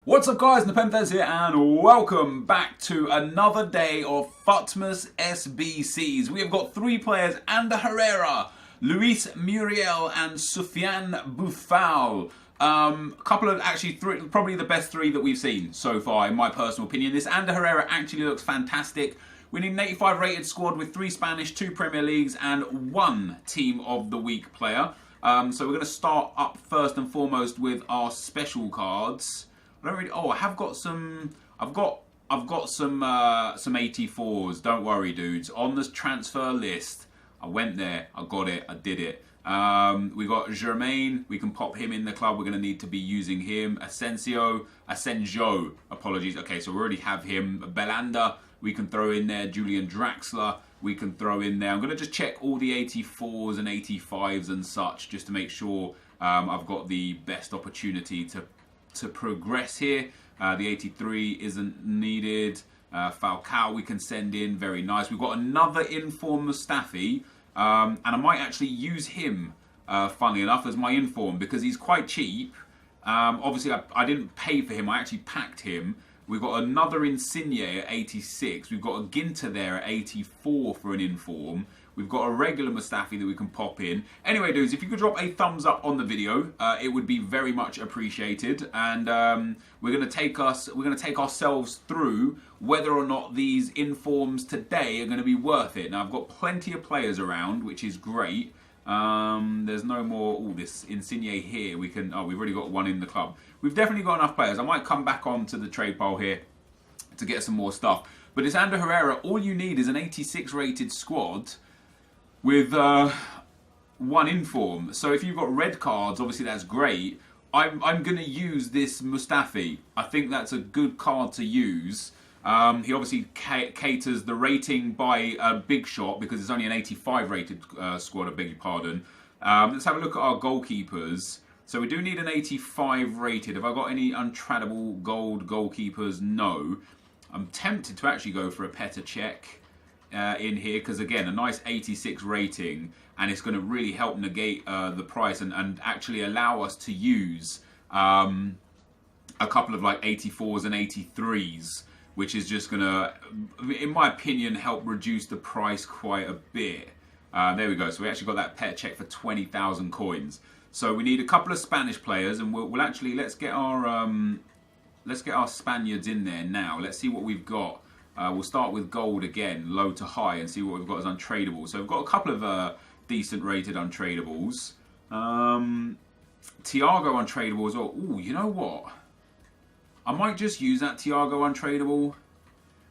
What's up guys, NepentheZ here and welcome back to another day of FUTMAS SBCs. We have got three players and the Herrera, Luis, Muriel and Sofiane Boufal. Couple of actually three, probably the best three that we've seen so far in my personal opinion. This Ander Herrera actually looks fantastic. We need an 85 rated squad with 3 Spanish, 2 Premier Leagues and 1 Team of the Week player. So we're going to start up first and foremost with our special cards. I don't really, I have got some. I've got some 84s. Don't worry, dudes. On the transfer list, I went there. I got it. I did it. We got Germain. We can pop him in the club. We're going to need to be using him. Asenjo. Apologies. Okay, so we already have him. Belanda. We can throw in there. Julian Draxler. We can throw in there. I'm going to just check all the 84s and 85s and such, just to make sure I've got the best opportunity to progress here. The 83 isn't needed. Falcao we can send in, very nice. We've got another inform Mustafi, and I might actually use him, funnily enough, as my inform because he's quite cheap. Obviously I didn't pay for him, I actually packed him. We've got another Insigne at 86. We've got a Ginter there at 84 for an inform. We've got a regular Mustafi that we can pop in. Anyway, dudes, if you could drop a thumbs up on the video, it would be very much appreciated. And we're going to take ourselves through whether or not these informs today are going to be worth it. Now, I've got plenty of players around, which is great. There's no more. Oh, this Insigne here. We can. Oh, we've already got one in the club. We've definitely got enough players. I might come back onto the trade pile here to get some more stuff. But it's Ander Herrera. All you need is an 86 rated squad with 1 inform. So if you've got red cards, obviously that's great. I'm going to use this Mustafi. I think that's a good card to use. He obviously caters the rating by a big shot because it's only an 85 rated squad, I beg your pardon. Let's have a look at our goalkeepers. So we do need an 85 rated. Have I got any untradable gold goalkeepers? No. I'm tempted to actually go for a Petr Cech in here because again a nice 86 rating, and it's going to really help negate the price and actually allow us to use a couple of like 84s and 83s, which is just going to, in my opinion, help reduce the price quite a bit. There we go. So we actually got that Petr Cech for 20,000 coins. So we need a couple of Spanish players, and we'll actually let's get our Spaniards in there now. Let's see what we've got. We'll start with gold again, low to high, and see what we've got as untradeable. So we've got a couple of decent rated untradables. Thiago untradeable as well. Ooh, you know what? I might just use that Thiago untradeable.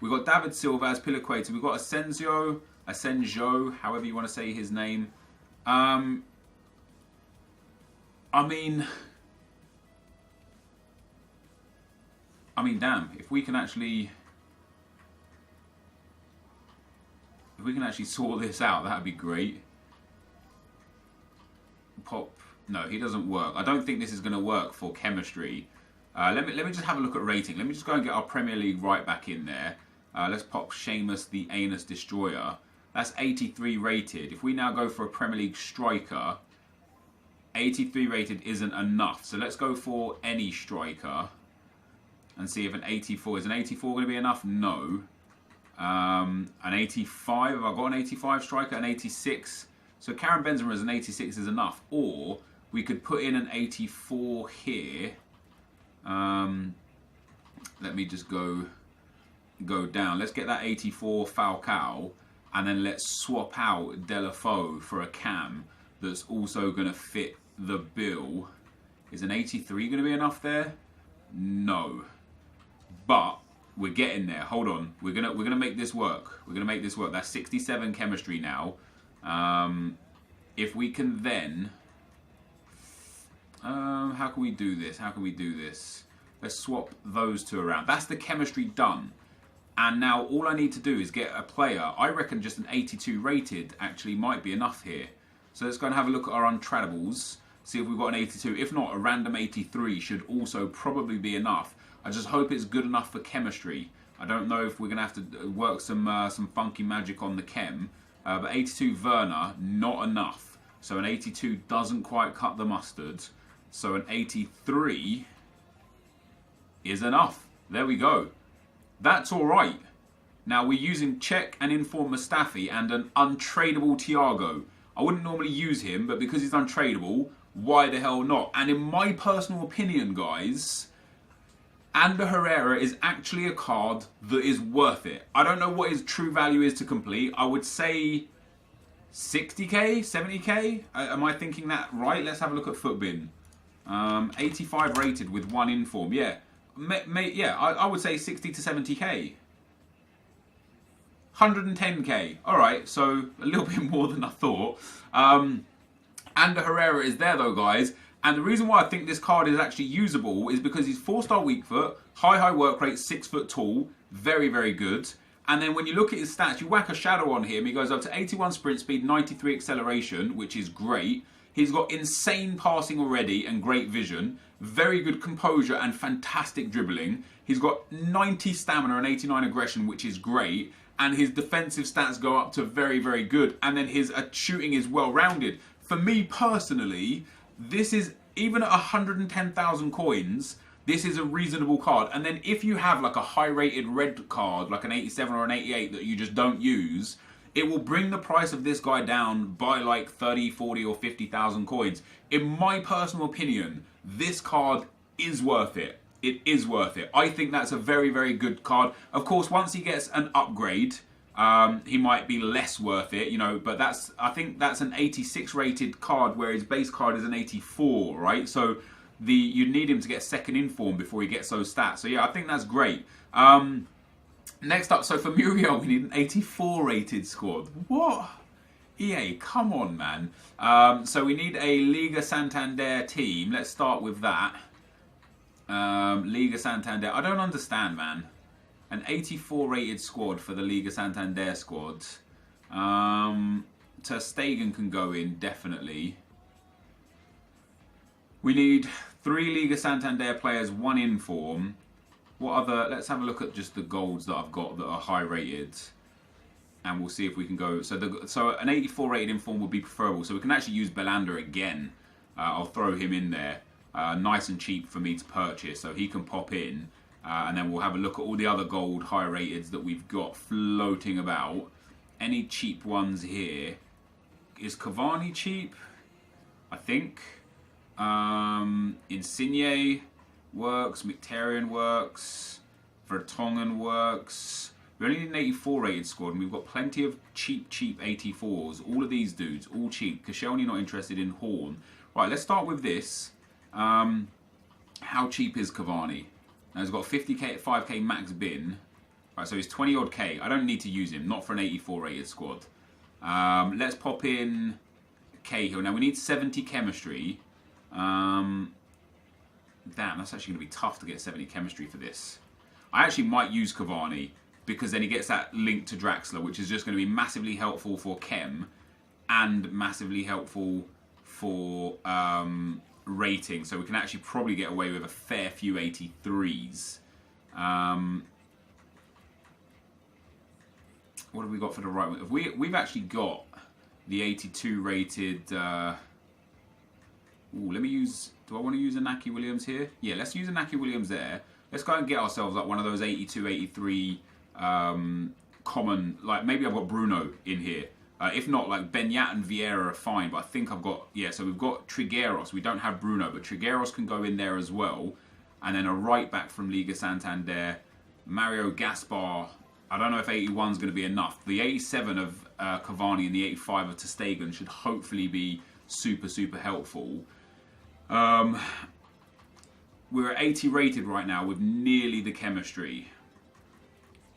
We've got David Silva as Pilaqueta. We've got Asenjo, however you want to say his name. I mean, damn, if we can actually sort this out, that'd be great. Pop. No, he doesn't work. I don't think this is going to work for chemistry. Let me just have a look at rating. Let me just go and get our Premier League right back in there. Let's pop Seamus the Anus Destroyer. That's 83 rated. If we now go for a Premier League striker, 83 rated isn't enough. So let's go for any striker and see if an 84 is an 84 going to be enough. No. An 85, have I got an 85 striker? An 86. So Karim Benzema as an 86 is enough. Or we could put in an 84 here. Let me just go down. Let's get that 84 Falcao. And then let's swap out Delafeu for a cam that's also going to fit the bill. Is an 83 going to be enough there? No. But we're getting there. Hold on. We're gonna make this work. We're gonna make this work. That's 67 chemistry now. If we can then, how can we do this? Let's swap those two around. That's the chemistry done. And now all I need to do is get a player. I reckon just an 82 rated actually might be enough here. So let's go and have a look at our untradables. See if we've got an 82. If not, a random 83 should also probably be enough. I just hope it's good enough for chemistry. I don't know if we're going to have to work some funky magic on the chem. But 82 Werner, not enough. So an 82 doesn't quite cut the mustard. So an 83 is enough. There we go. That's all right. Now we're using Czech and informed Mustafi and an untradeable Thiago. I wouldn't normally use him, but because he's untradeable, why the hell not? And in my personal opinion, guys, Ander Herrera is actually a card that is worth it. I don't know what his true value is to complete. I would say 60k, 70k. Am I thinking that right? Let's have a look at Footbin. 85 rated with 1 inform. Yeah, yeah. I would say 60 to 70k. 110k. All right, so a little bit more than I thought. Ander Herrera is there though, guys. And the reason why I think this card is actually usable is because he's 4-star weak foot, high work rate, 6 foot tall, very, very good. And then when you look at his stats, you whack a shadow on him, he goes up to 81 sprint speed, 93 acceleration, which is great. He's got insane passing already and great vision, very good composure and fantastic dribbling. He's got 90 stamina and 89 aggression, which is great. And his defensive stats go up to very, very good. And then his shooting is well-rounded. For me personally, this is, even at 110,000 coins, this is a reasonable card. And then if you have like a high-rated red card, like an 87 or an 88 that you just don't use, it will bring the price of this guy down by like 30, 40 or 50,000 coins. In my personal opinion, this card is worth it. It is worth it. I think that's a very, very good card. Of course, once he gets an upgrade, he might be less worth it, you know, but I think that's an 86 rated card where his base card is an 84, right? So you need him to get second inform before he gets those stats. So yeah, I think that's great. Next up, so for Muriel, we need an 84 rated squad. What? EA, come on, man. So we need a Liga Santander team. Let's start with that. Liga Santander. I don't understand, man. An 84 rated squad for the Liga Santander squad. Ter Stegen can go in, definitely. We need 3 Liga Santander players, 1 inform. What other... Let's have a look at just the golds that I've got that are high rated. And we'll see if we can go... So an 84 rated inform would be preferable. So we can actually use Belander again. I'll throw him in there. Nice and cheap for me to purchase. So he can pop in. And then we'll have a look at all the other gold high rateds that we've got floating about. Any cheap ones here? Is Cavani cheap? I think. Insigne works. Mkhitaryan works. Vertonghen works. We only need an 84 rated squad, and we've got plenty of cheap 84s. All of these dudes, all cheap. Koscielny not interested in Horn. Right, let's start with this. How cheap is Cavani? Now he's got 50k, 5k max bin. Right, so he's 20 odd k. I don't need to use him, not for an 84 rated squad. Let's pop in Cahill. Now we need 70 chemistry. Damn, that's actually going to be tough to get 70 chemistry for this. I actually might use Cavani because then he gets that link to Draxler, which is just going to be massively helpful for chem and massively helpful for rating, so we can actually probably get away with a fair few 83s. What have we got for the right one? We've actually got the 82 rated. Let me use. Do I want to use a Naki Williams here? Yeah, let's use a Naki Williams there. Let's go and get ourselves like one of those 82, 83 common. Like maybe I've got Bruno in here. If not, like Benyat and Vieira are fine, but I think I've got, yeah, so we've got Trigueros. We don't have Bruno, but Trigueros can go in there as well. And then a right back from Liga Santander, Mario Gaspar. I don't know if 81 is going to be enough. The 87 of Cavani and the 85 of Ter Stegen should hopefully be super, super helpful. We're at 80 rated right now with nearly the chemistry.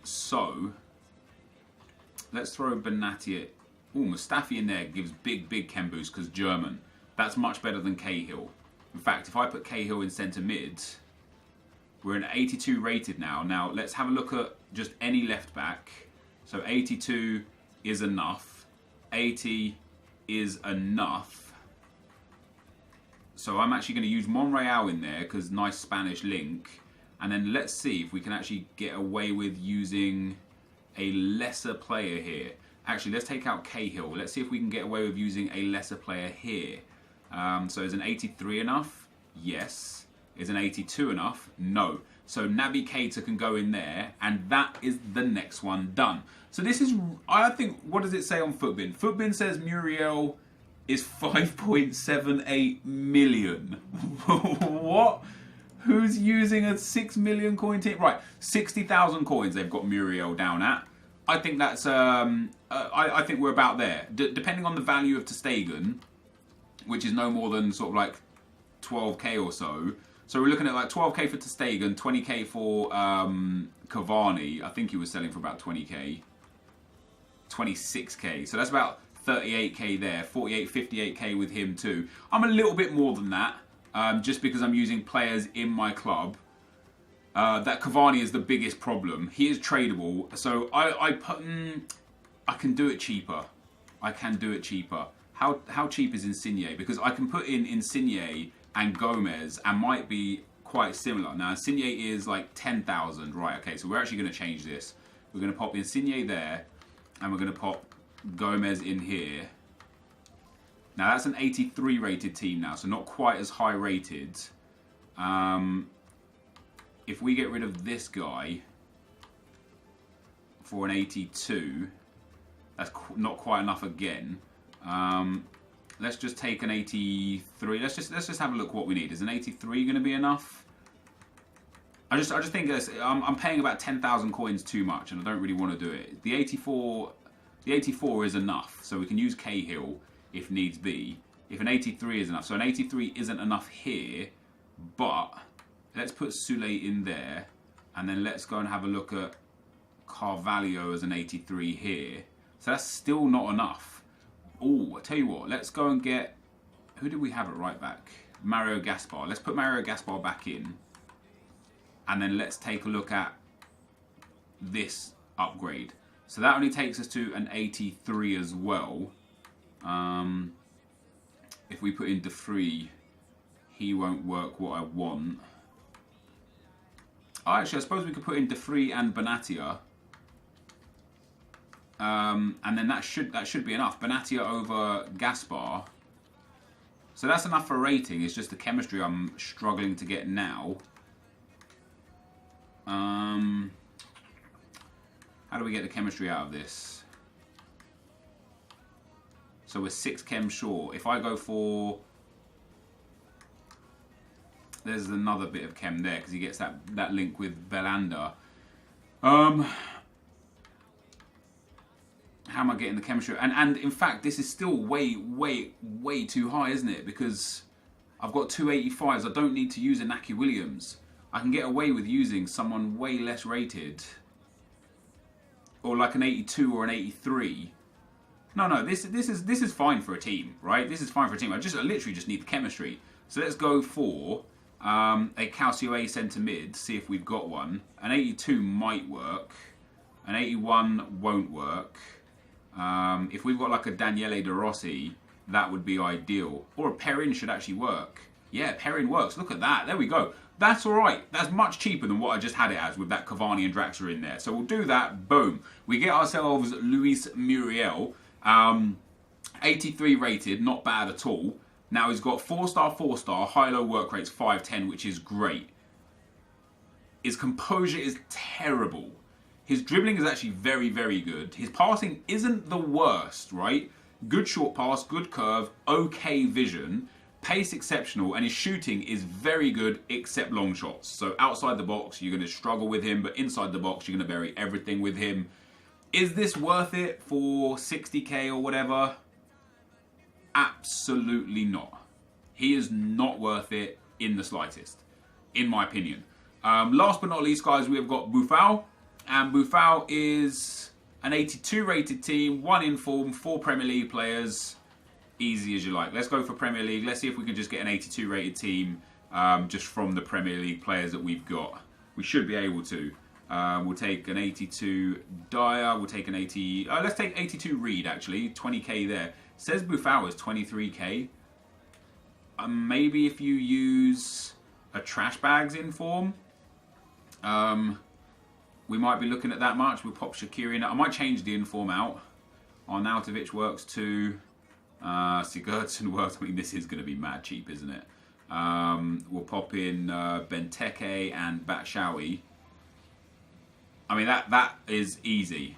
So, let's throw Benatti at... Ooh, Mustafi in there gives big chem boost because German. That's much better than Cahill. In fact, if I put Cahill in centre mid, we're at 82 rated now. Now, let's have a look at just any left back. So 82 is enough. 80 is enough. So I'm actually going to use Monreal in there because nice Spanish link. And then let's see if we can actually get away with using a lesser player here. Actually, let's take out Cahill. Let's see if we can get away with using a lesser player here. So is an 83 enough? Yes. Is an 82 enough? No. So Naby Keita can go in there, and that is the next one done. So this is, I think, what does it say on Futbin? Futbin says Muriel is 5.78 million. What? Who's using a 6 million coin team? Right, 60,000 coins they've got Muriel down at. I think that's, I think we're about there. Depending on the value of ter Stegen, which is no more than sort of like 12k or so. So we're looking at like 12k for ter Stegen, 20k for Cavani. I think he was selling for about 20k. 26k. So that's about 38k there. 48, 58k with him too. I'm a little bit more than that. Just because I'm using players in my club. That Cavani is the biggest problem. He is tradable. So I can do it cheaper. I can do it cheaper. How cheap is Insigne? Because I can put in Insigne and Gomez and might be quite similar. Now Insigne is like 10,000. Right, okay, so we're actually going to change this. We're going to pop Insigne there and we're going to pop Gomez in here. Now that's an 83 rated team now, so not quite as high rated. If we get rid of this guy for an 82, that's not quite enough again. Let's just take an 83. Let's just have a look what we need. Is an 83 going to be enough? I just think I'm paying about 10,000 coins too much, and I don't really want to do it. The 84 is enough, so we can use Cahill if needs be. If an 83 is enough, so an 83 isn't enough here, but let's put Sule in there, and then let's go and have a look at Carvalho as an 83 here. So that's still not enough. Oh, I tell you what, let's go and get, who did we have at right back? Mario Gaspar. Let's put Mario Gaspar back in, and then let's take a look at this upgrade. So that only takes us to an 83 as well. If we put in De Vrij, he won't work what I want. Oh, actually, I suppose we could put in De Vrij and Benatia. And then that should be enough. Benatia over Gaspar. So that's enough for rating. It's just the chemistry I'm struggling to get now. How do we get the chemistry out of this? So we're 6 chem short. If I go for... There's another bit of chem there because he gets that link with Belander. How am I getting the chemistry? And in fact, this is still way too high, isn't it? Because I've got 285s. I don't need to use a Naki Williams. I can get away with using someone way less rated. Or like an 82 or an 83. No, this is fine for a team, right? This is fine for a team. I literally just need the chemistry. So let's go for a Calcio A centre mid, see if we've got one. An 82 might work. An 81 won't work. If we've got like a Daniele De Rossi, that would be ideal. Or a Perrin should actually work. Yeah, Perrin works. Look at that. There we go. That's all right. That's much cheaper than what I just had it as with that Cavani and Draxler in there. So we'll do that. Boom. We get ourselves Luis Muriel. 83 rated. Not bad at all. Now he's got 4-star, 4-star. High-low work rates 5-10, which is great. His composure is terrible. His dribbling is actually very good. His passing isn't the worst, right? Good short pass, good curve, okay vision. Pace exceptional, and his shooting is very good except long shots. So outside the box, you're going to struggle with him, but inside the box, you're going to bury everything with him. Is this worth it for 60k or whatever? Absolutely not. He is not worth it in the slightest, in my opinion. Last but not least, guys, we have got Boufal. And Boufal is an 82 rated team, 1 in form, 4 Premier League players. Easy as you like. Let's go for Premier League. Let's see if we can just get an 82 rated team just from the Premier League players that we've got. We should be able to. We'll take an 82 Dyer. We'll take an 80... let's take 82 Reed, actually. 20k there. Says Boufal is 23k. Maybe if you use a Trash Bags in form, we might be looking at that much. We'll pop Shaqiri in. I might change the inform out. Arnautovic works too. Sigurdsson works. I mean, this is going to be mad cheap, isn't it? We'll pop in Benteke and Batshuayi. I mean, that is easy.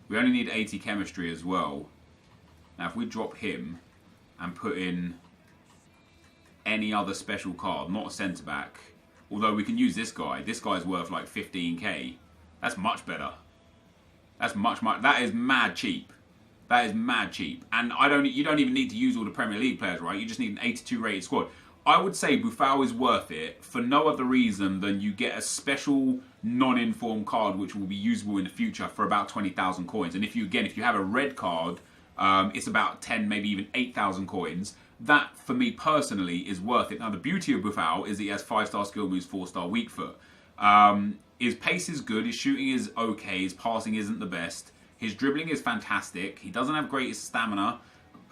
We only need 80 chemistry as well. Now, if we drop him and put in any other special card, not a centre-back, although we can use this guy. This guy's worth like 15k. That's much better. That's much. That is mad cheap. That is mad cheap. And you don't even need to use all the Premier League players, right? You just need an 82 rated squad. I would say Boufal is worth it for no other reason than you get a special non-informed card which will be usable in the future for about 20,000 coins. And if you have a red card, it's about 10, maybe even 8,000 coins. That, for me personally, is worth it. Now, the beauty of Boufal is that he has 5-star skill moves, 4-star weak foot. His pace is good, his shooting is okay, his passing isn't the best. His dribbling is fantastic. He doesn't have greatest stamina,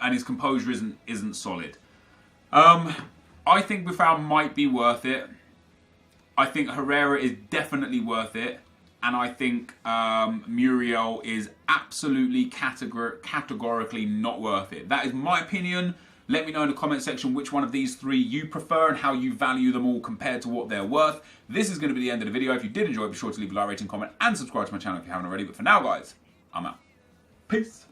and his composure isn't solid. I think Boufal might be worth it. I think Herrera is definitely worth it. And I think Muriel is absolutely categorically not worth it. That is my opinion. Let me know in the comment section which one of these three you prefer and how you value them all compared to what they're worth. This is going to be the end of the video. If you did enjoy it, be sure to leave a like, rating, comment, and subscribe to my channel if you haven't already. But for now, guys, I'm out. Peace.